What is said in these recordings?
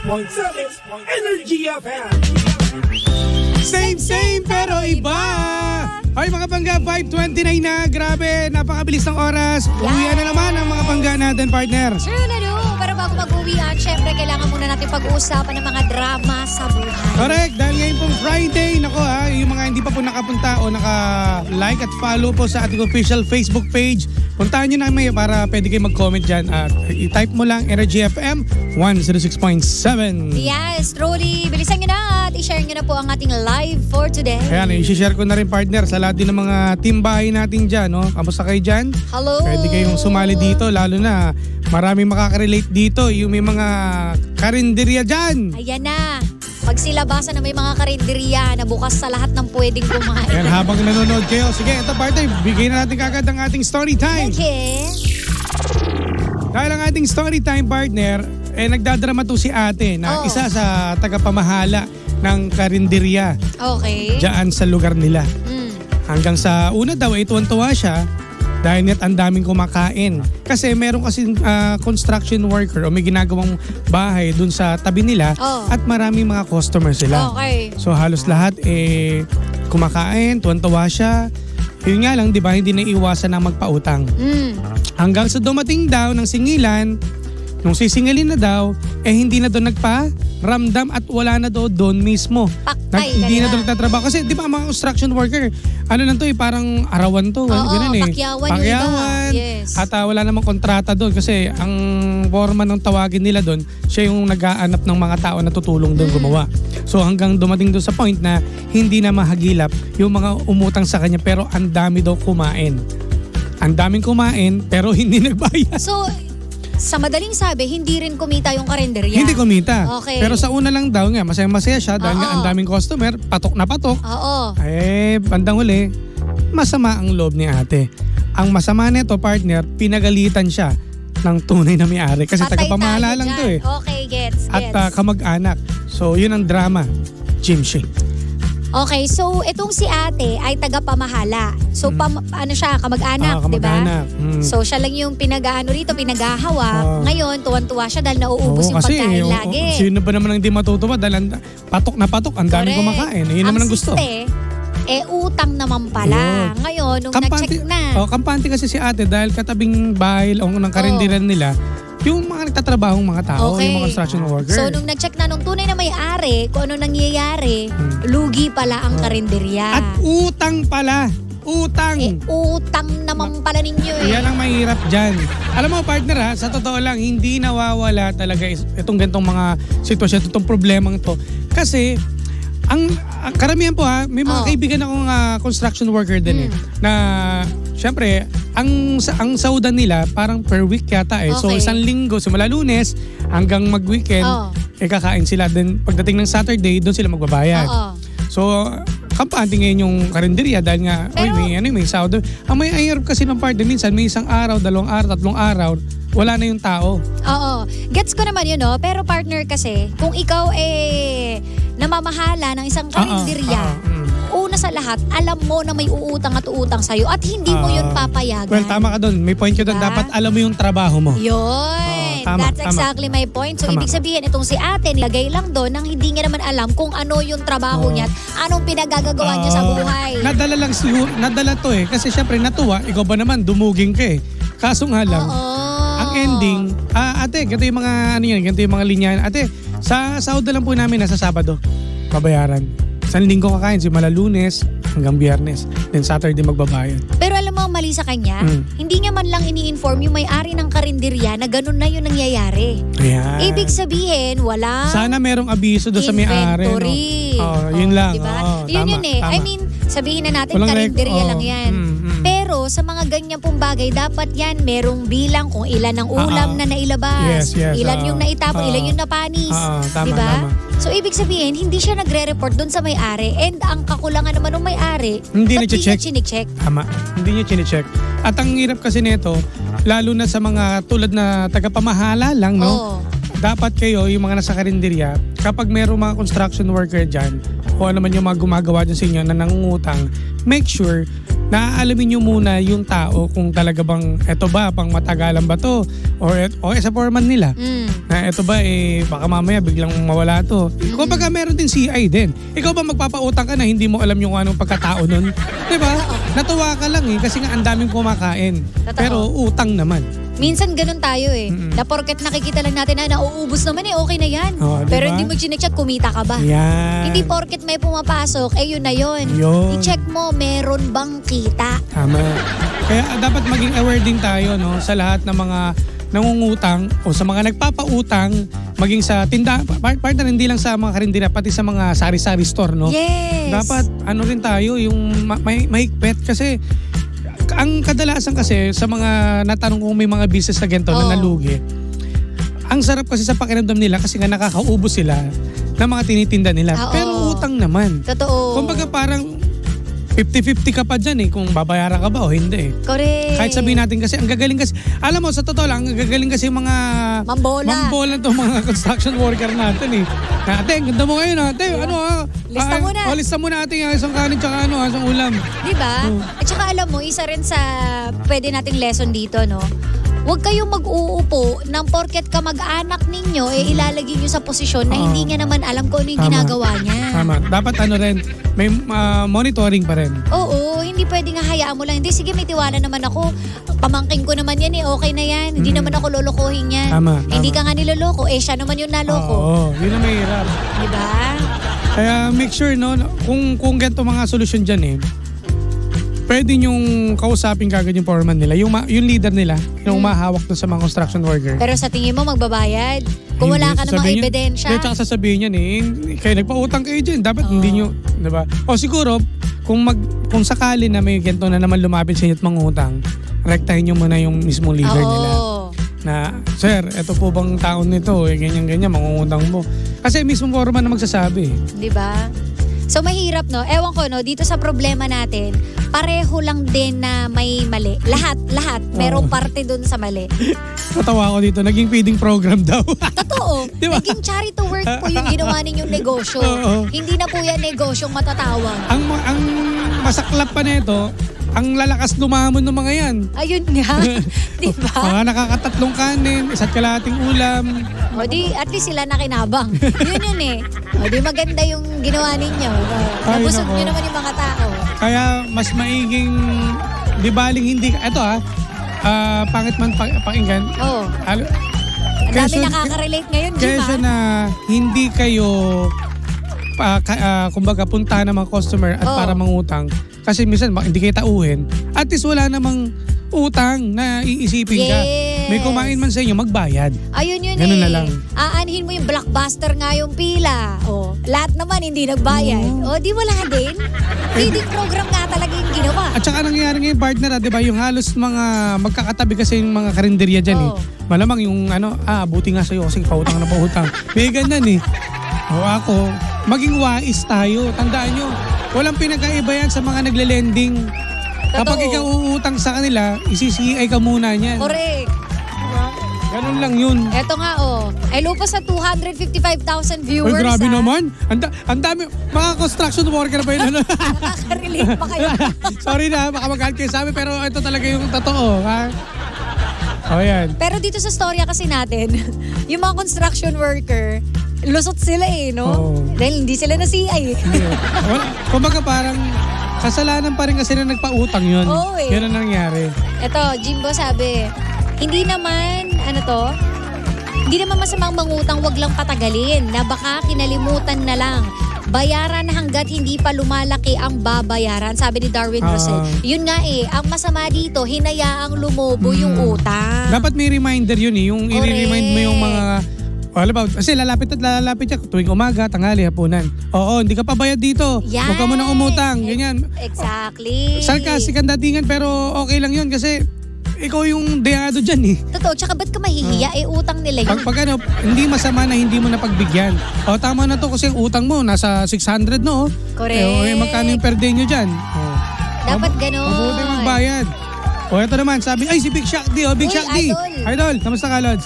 Energy FM. Same pero iba. Hoy mga pangga, 5:29 na. Grabe, napakabilis ng oras. Uwian na naman ang mga pangga natin, partner. True na no. Pero bago mag-uwian, syempre kailangan muna natin pag-uusapan ng mga drama sa buhay. Correct, dahil ngayon pong Friday, nako yung mga hindi pa po nakapunta o naka-like at follow po sa ating official Facebook page, puntahan nyo namin para pwede kayo mag-comment dyan at i-type mo lang Energy FM 106.7. Yes, truly. Bilisan nyo na at i-share nyo na po ang ating live for today. Ayan, i-share ko na rin, partner, sa lahat din ng mga team bahay natin dyan. No? Kamusta kayo dyan? Hello. Pwede kayong sumali dito, lalo na maraming makaka-relate dito. Yung may mga karinderya dyan. Ayan na. Pagsilabasan na may mga karinderya na bukas sa lahat ng pwedeng kumain. Ayan, habang nanonood kayo. Sige, ito, partner, bigay na natin kagad ang ating story time. Okay. Dahil ang ating story time, partner, nagdadrama to si ate na isa sa tagapamahala ng karinderya. Okay. Diyan sa lugar nila. Hanggang sa una daw, tuwan-tuwa siya dahil net ang daming kumakain. Kasi meron kasi construction worker o may ginagawang bahay dun sa tabi nila at maraming mga customers sila. Okay. So halos lahat kumakain, tuwan-tuwa siya. Yun nga lang, di ba, hindi na iwasan na magpautang. Hanggang sa dumating daw ng singilan, nung sisingilin na daw, hindi na doon nagpa-ramdam at wala na doon mismo. Hindi na doon nagtatrabaho. Kasi di ba mga construction worker, ano lang to parang arawan to. Ganun pakyawan. Yes. At wala namang kontrata doon kasi ang foreman ng tawagin nila doon, siya yung nag-aanap ng mga tao na tutulong doon gumawa. So hanggang dumating doon sa point na hindi na mahagilap yung mga umutang sa kanya pero ang dami daw kumain. Ang daming kumain pero hindi nagbayad. So, sa madaling sabi, hindi rin kumita yung karinderya. Hindi kumita. Okay. Pero sa una lang daw nga, masaya-masaya siya dahil nga ang daming customer, patok na patok. Oo. Bandang huli, masama ang loob ni ate. Ang masama nito, partner, pinagalitan siya ng tunay na may-ari. Kasi tagapamahala lang to Okay, gets. At kamag-anak. So, yun ang drama. Jimshy. Okay, so itong si ate ay tagapamahala. So ano siya, kamag-anak, di ba? So siya lang yung pinag-hawak. Ngayon, tuwan-tuwa siya dahil nauubos yung pagkain lagi. Sino ba naman ang hindi matutuwa dahil patok na patok, ang daming kumakain. Yun naman ang gusto. Utang naman pala. Ngayon, nung na-check na. Kampante kasi si ate dahil katabing bahay ng karinderan nila, yung mga nagtatrabahong mga tao, yung mga construction worker. So, nung nag-check na nung tunay na may-ari, kung ano nangyayari, lugi pala ang karinderya. At utang pala. Utang. Utang naman pala ninyo Yan ang mahirap dyan. Alam mo, partner sa totoo lang, hindi nawawala talaga itong gantong mga sitwasyon, itong problemang to. Kasi, ang karamihan po may mga kaibigan akong construction worker din na syempre ang saudan nila parang per week yata So isang linggo simula Lunes hanggang mag-weekend kakain sila, then pagdating ng Saturday doon sila magbabayad. So kampante ngayon yung karinderya dahil nga may sahod. Ang may hirap kasi ng partner minsan may isang araw, 2 araw, 3 araw wala na yung tao. Oo. Gets ko naman yun, no? Pero partner kasi, kung ikaw namamahala ng isang karinderya, una sa lahat, alam mo na may uutang at uutang sa'yo at hindi mo yun papayagan. Well, tama ka doon. May point ka doon. Dapat alam mo yung trabaho mo. Yun. That's exactly my point. So, ibig sabihin, itong si ate, nilagay lang doon nang hindi niya naman alam kung ano yung trabaho niya at anong pinagagagawa niya sa buhay. Nadala to Kasi syempre natuwa, ikaw ba naman, dumuging ka Kaso nga lang, ang ending, ate, ganito yung mga, ganito yung mga linya. Ate, sa sahod na lang po namin nasa Sabado, babayaran. Isang linggo kakain, simula Lunes hanggang Biyernes. Then Saturday magbabayad. Pero alam mo, mali sa kanya, hindi niya man lang ini-inform yung may-ari ng karinderya na ganun na yung nangyayari. Ayan. Ibig sabihin, wala. Sana merong abiso doon sa may-ari. Inventory. Yun lang. Diba? Yun Tama. I mean, sabihin na natin, karinderya lang yan. Pero sa mga ganyan pong bagay, dapat yan merong bilang kung ilan ang ulam na nailabas. Yes, ilan yung naitapon, ilan yung napanis. Diba? So ibig sabihin, hindi siya nagre-report doon sa may-ari. And ang kakulangan naman ng may-ari, hindi niya chine-check. Tama. Hindi niya chine-check. At ang hirap kasi nito, lalo na sa mga tulad na tagapamahala lang, no? Dapat kayo, yung mga nasa karinderya, kapag mayroong mga construction worker dyan, o ano man yung mga gumagawa dyan sa inyo na nangungutang, make sure naaalamin nyo muna yung tao kung talaga bang eto ba, pang matagalan ba to? O sa foreman nila. Na eto ba, baka mamaya biglang mawala to. Kung baga meron din CI din. Ikaw ba magpapautang ka na hindi mo alam yung anong pagkatao nun? Diba? Natuwa ka lang kasi nga ang daming kumakain. Totoo. Pero utang naman. Minsan ganun tayo Na porket nakikita lang natin na nauubos naman okay na yan. Diba? Pero hindi mo chinecheck, kumita ka ba? Yan. Hindi porket may pumapasok, yun na yun. I-check mo, meron bang kita? Tama. Kaya dapat maging aware din tayo sa lahat ng mga nangungutang o sa mga nagpapautang, maging sa tinda, partner hindi lang sa mga karindera, pati sa mga sari-sari store, no? Yes. Dapat rin tayo, yung mahigpit kasi ang kadalasan kasi sa mga natanong kung may mga business na ganito na nalugi, ang sarap kasi sa pakiramdam nila kasi nga nakakaubos sila ng mga tinitinda nila. Pero utang naman. Totoo. Kumbaga parang 50-50 ka pa dyan kung babayaran ka ba o hindi. Correct. Kahit sabihin natin kasi, ang gagaling kasi, alam mo, sa totoo lang, ang gagaling kasi mga mambola to mga construction worker natin Ate, ganda mo ngayon ate. Lista mo na. Lista mo na ate, isang kanin tsaka isang ulam. Diba? At saka alam mo, isa rin sa pwede nating lesson dito, no? Huwag kayong mag-uupo nang porket kamag-anak ninyo, ilalagay nyo sa posisyon na hindi niya naman alam kung ano yung ginagawa niya. Tama. Dapat rin, may monitoring pa rin. Oo, hindi pwedeng hayaan mo lang. Hindi, sige, may tiwala naman ako. Pamangking ko naman yan okay na yan. Hindi naman ako lolokohin yan. Tama. Hindi ka nga niloloko, siya naman yung naloko. Oo, yun ang mahirap. Diba? Kaya make sure, kung ganito mga solusyon dyan pwede nyong kausapin kagad yung foreman nila, yung leader nila, yung mahawak doon sa mga construction worker. Pero sa tingin mo, magbabayad? Kung wala ka namang ebidensya? Hindi, tsaka sasabihin yan kayo nagpautang kayo dyan, dapat hindi nyo, diba? O siguro, kung sakali na may ganito na naman lumapit sa inyo at mangutang, rektahin nyo muna yung mismo leader nila. Na, sir, eto po bang taon nito, ganyan-ganyan, mangungutang mo. Kasi mismo foreman na magsasabi. Diba? So mahirap, no? Ewan ko, no? Dito sa problema natin, pareho lang din na may mali. Lahat. Merong parte dun sa mali. Natawa ako dito. Naging feeding program daw. Totoo. Diba? Naging charity work po yung ginawa ninyong negosyo. Hindi na po yan negosyong matatawag. Ang masaklap pa nito, ang lalakas lumamon ng mga yan. Ayun nga. Diba? Mga nakakatatlong kanin, isa't kalahating ulam. O di, at least sila nakinabang. Yun O di maganda yung ginawa ninyo. Nabusog nyo naman yung mga tao. Kaya mas maiging, di baling hindi, eto pangit man pakinggan. Oo. Ang dami nakaka-relate ngayon, Jim. Kesa na hindi kayo, kumbaga punta ng mga customer at para mangutang. Kasi minsan hindi kayo tauhin. At least wala namang utang na iisipin ka. May kumain man sa inyo, magbayad. Ayun yun Ganun na lang. Aanhin mo yung blockbuster nga yung pila. Lahat naman hindi nagbayad. Di wala din. Feeding program nga talaga yung ginawa. At saka nangyayari ngayon partner, di ba? Yung halos mga magkakatabi kasi yung mga karinderya dyan Malamang yung buti nga sa'yo kasi pautang na pautang. May ganyan ako, maging wais tayo. Tandaan nyo, walang pinagkaiba yan sa mga nagle-lending. Kapag ikaw uutang sa kanila, isi-CI ka muna niyan. Correct. Ganun lang yun. Eto nga ay lupa sa 255,000 viewers. Ay, grabe naman. Ang dami. Mga construction worker pa yun. Nakaka-relate pa kayo. Sorry na, baka magalit kayo sa amin, pero ito talaga yung totoo. Yan. Pero dito sa storya kasi natin, yung mga construction worker, lusot sila no? Dahil hindi sila na-CI. Kumbaga parang kasalanan pa rin kasi na nagpautang yun. Yun ang nangyari. Eto, Jimbo sabi, hindi naman masamang mangutang, wag lang patagalin na baka kinalimutan na lang. Bayaran hanggat hindi pa lumalaki ang babayaran, sabi ni Darwin Rosel. Yun nga ang masama dito, hinayaang lumobo yung utang. Dapat may reminder yun yung i-remind mo yung mga kasi lalapit siya tuwing umaga, tanghali, hapunan. Hindi ka pa bayad dito. Huwag ka muna umutang. Ganyan. Exactly. Sarcastic ang datingan pero okay lang yun kasi ikaw yung deyado dyan Totoo, tsaka ba't ka mahihiya? Utang nila yun. Pag hindi masama na hindi mo napagbigyan. Tama na to kasi ang utang mo nasa 600 no? Correct. Magkano yung per day nyo dyan? Dapat ganon. Mabuti magbayad. Ito naman, sabi, si Big Shaq D. Big Shaq D. Idol, kamusta ka, Lods?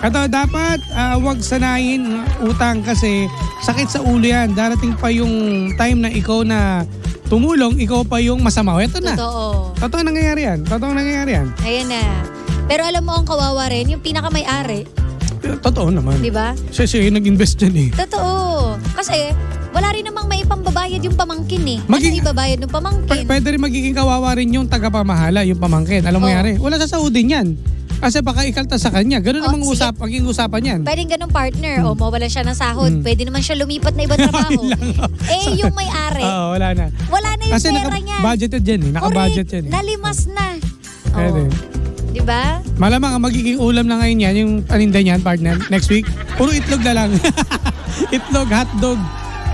Ito, dapat wag sanayin utang kasi sakit sa ulo yan. Darating pa yung time na ikaw na tumulong, ikaw pa yung masama. Ito na. Totoo. Totoong nangyayari yan. Ayan na. Pero alam mo ang kawawa rin, yung pinaka-may-ari. Totoo naman. Di ba? Siya yung nag-invest dyan eh. Totoo. Kasi wala rin namang may ipambabayad yung pamangkin eh. Ano ibabayad ng pamangkin? Pwede rin magiging kawawa rin yung tagapamahala, yung pamangkin. Alam mo yari, wala sasaudin yan. Kasi baka ikalta sa kanya. Ganun namang maging usapan yan. Pwedeng ganun partner. O mawala siya ng sahod. Pwede naman siya lumipat na ibang trabaho. Yung may-ari. Oo, wala na. Wala na yung kasi pera niya. Kasi budgeted yan eh. Naka-budget yan eh. Nalimas na. Pwede. Diba? Malamang ang magiging ulam na ngayon yan, yung paninda niyan, partner, next week, puro itlog na lang. Itlog, hotdog.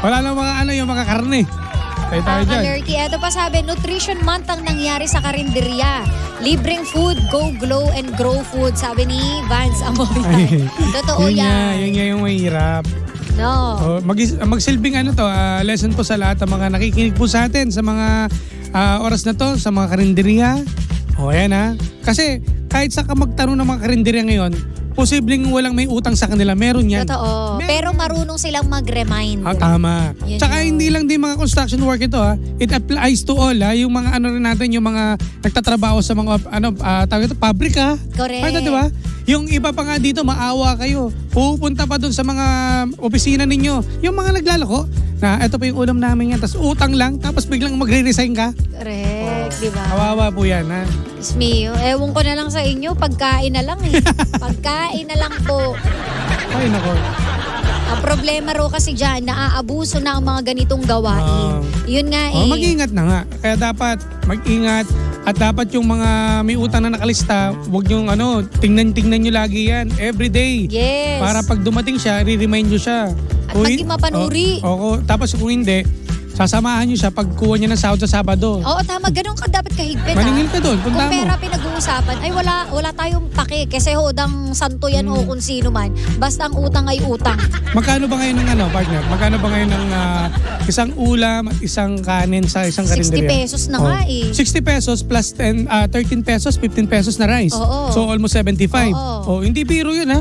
Wala na yung mga karne. Kaya tayo dyan. Lurky, eto pa sabi, Nutrition Month ang nangyari sa karinderya. Libreng food, go, glow, and grow food. Sabi ni Vance Amoy. Totoo yan. Yun yung mahirap. No. Magsilbing lesson po sa lahat ng mga nakikinig po sa atin sa mga oras na to, sa mga karinderya. Ayan Kasi kahit sa magtanong ng mga karinderya ngayon, posibleng walang may utang sa kanila. Meron yan. Totoo. Pero marunong silang mag-remind. Tama. Tsaka hindi lang din mga construction work ito It applies to all Yung mga rin natin, yung mga nagtatrabaho sa mga tawag ito, pabrika. Correct. Ay, diba? Yung iba pa nga dito, maawa kayo. Pupunta pa dun sa mga opisina ninyo. Yung mga naglalako, na ito pa yung ulam namin yan. Tapos utang lang, tapos biglang magre-resign ka. Correct, diba? Kawawa po yan, Diyos mio, ewan ko na lang sa inyo, pagkain na lang eh. Pagkain na lang po. Ay, nako. Ang problema ro kasi dyan, naaabuso na ang mga ganitong gawain. Yun nga eh. Mag-ingat na nga. Kaya dapat mag-ingat. At dapat yung mga may utang na nakalista, huwag yung tingnan nyo lagi yan. Every day. Yes. Para pag dumating siya, re-remind nyo siya. At maging mapanuri. Tapos kung hindi, sasamahan nyo siya pagkuha niya ng sahod sa Sabado. Oo, tama. Ganun ka dapat kahigpit. Maningil ka doon. Kung pera pinag-uusapan, ay wala tayong pake. Kasi hodang santo yan o kung sino man. Basta ang utang ay utang. Magkano ba ngayon ng partner? Magkano ba ngayon ng isang ulam at isang kanin sa isang karinderya? 60 pesos na nga eh. 60 pesos plus 13 pesos, 15 pesos na rice. Oo. So almost 75. Hindi biro yun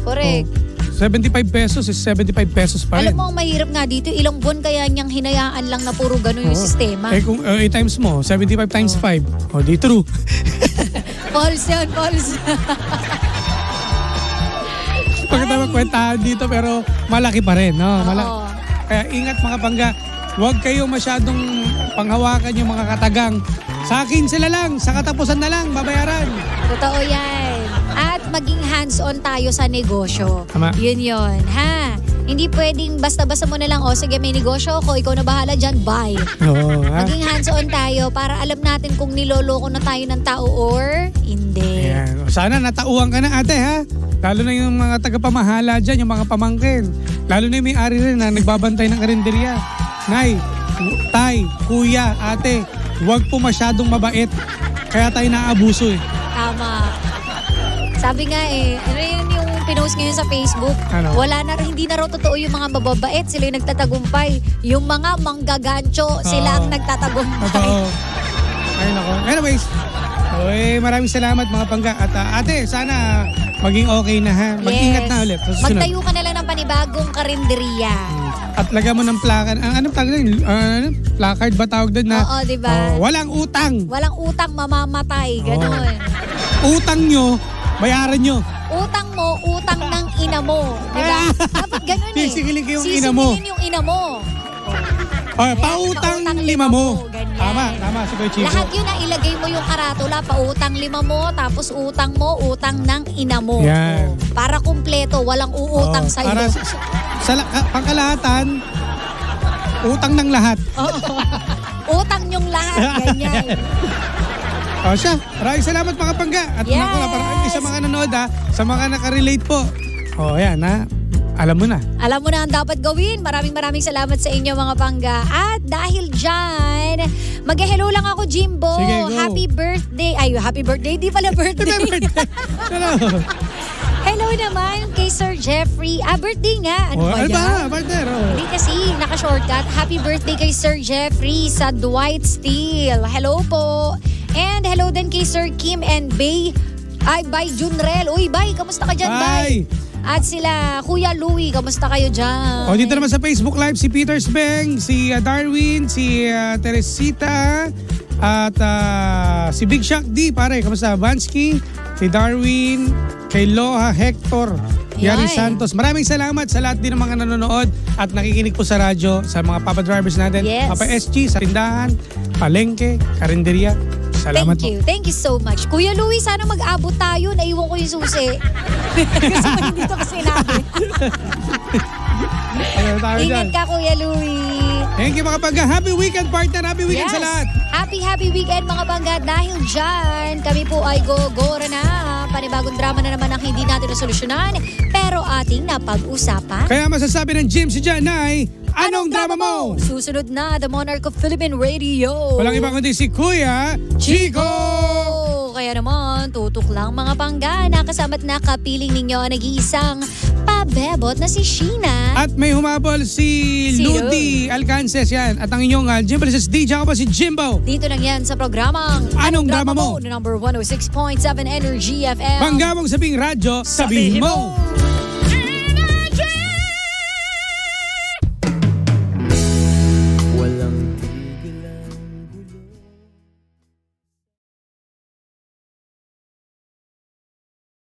Correct. 75 pesos is 75 pesos pa rin. Alam mo, ang mahirap nga dito, ilang buwan kaya niyang hinayaan lang na puro gano'n yung sistema. Kung 8 times mo, 75 times 5. Di true. False yun, false. Pagkatapos kwentahan dito pero malaki pa rin. Kaya ingat mga pangga, huwag kayo masyadong panghawakan yung mga katagang. Sa akin sila lang, sa katapusan na lang, babayaran. Totoo yan. At maging hands-on tayo sa negosyo. Tama. Yun, Hindi pwedeng basta-basta mo na lang, sige may negosyo ako, ikaw na bahala dyan, bye. Maging hands-on tayo para alam natin kung niloloko na tayo ng tao or hindi. Ayan. Sana natauhan ka na ate Lalo na yung mga tagapamahala dyan, yung mga pamangkin. Lalo na yung may-ari rin na nagbabantay ng karinderya. Nay, tay, kuya, ate, huwag po masyadong mabait. Kaya tayo naaabuso Tama. Sabi nga ano yun yung pinost ngayon sa Facebook? Hindi na raw totoo yung mga mababait, sila yung nagtatagumpay. Yung mga manggagancho, sila ang nagtatagumpay. Totoo. Ay nako. Anyways, maraming salamat mga pangga. At ate, sana maging okay na Mag-ingat na ulit. Magtayo ka na lang ng panibagong karinderya. At lagyan mo ng plakan. Anong tawag doon? Placard ba tawag doon na? Oo, diba? Walang utang. Walang utang, mamamatay. Ganon. Utang nyo, bayaran nyo. Utang mo, utang ng ina mo. Diba? Dapat ganun Sisigilin yung ina mo. Sisigilin yung ina mo. Pautang 5 mo. Tama, Super Chico. Lahat yun na ilagay mo yung karatula. Pautang 5 mo, tapos utang mo, utang ng ina mo. Yan. Para kumpleto, walang uutang sa'yo. Para sa pangkalahatan, utang ng lahat. Utang nyong lahat, ganyan. Maraming salamat mga pangga. At sa mga nanood sa mga nakarelate po. Ayan alam mo na. Alam mo na ang dapat gawin. Maraming salamat sa inyo mga pangga. At dahil dyan, mag-hello lang ako Jimbo. Sige, go. Happy birthday. Happy birthday. Di pala birthday. Hello. Hello naman kay Sir Jeffrey. Birthday nga. Ano ba yan? Birthday. Hindi kasi, naka-shortcut. Happy birthday kay Sir Jeffrey sa Dwight Steel. Hello po. And hello din kay Sir Kim and Bay. Bay Junrel. Uy, Bay, kamusta ka dyan, Bay? At sila, Kuya Louie, kamusta kayo dyan? O dito naman sa Facebook Live, si Peters Beng, si Darwin, si Teresita, at si Big Shaq D, pare, kamusta? Vansky, si Darwin, kay Loha Hector, Yari Santos. Maraming salamat sa lahat din ng mga nanonood at nakikinig po sa radyo, sa mga Papa Drivers natin. Yes. Papa SG, sa tindahan, palengke, karinderya. Salamat po. Thank you so much. Kuya Louie, sana mag-abot tayo. Naiwan ko yung susi. Kasi hindi ko kasi sinabi. Ingat ka, Kuya Louie. Thank you mga pangga. Happy weekend, partner. Happy weekend sa lahat. Happy weekend mga pangga. Dahil dyan, kami po ay gogora na. Panibagong drama na naman ang hindi natin nasolusyonan. Pero ating napag-usapan. Kaya masasabi ng Jim si Jan ay, anong drama mo? Susunod na, The Monarch of Philippine Radio. Walang iba kundi si Kuya Chico! Kaya naman, tutok lang mga pangga. Nakasama't nakapiling ninyo ang nag-iisang pabebot na si Sheena. At may humabol si Ludi Alcances yan. At ang inyong Jimbo Lises DJ, ako pa si Jimbo. Dito lang yan sa programang Anong Drama Mo? Number 106.7 Energy FM. Panggawang sabing radyo, sabihin mo!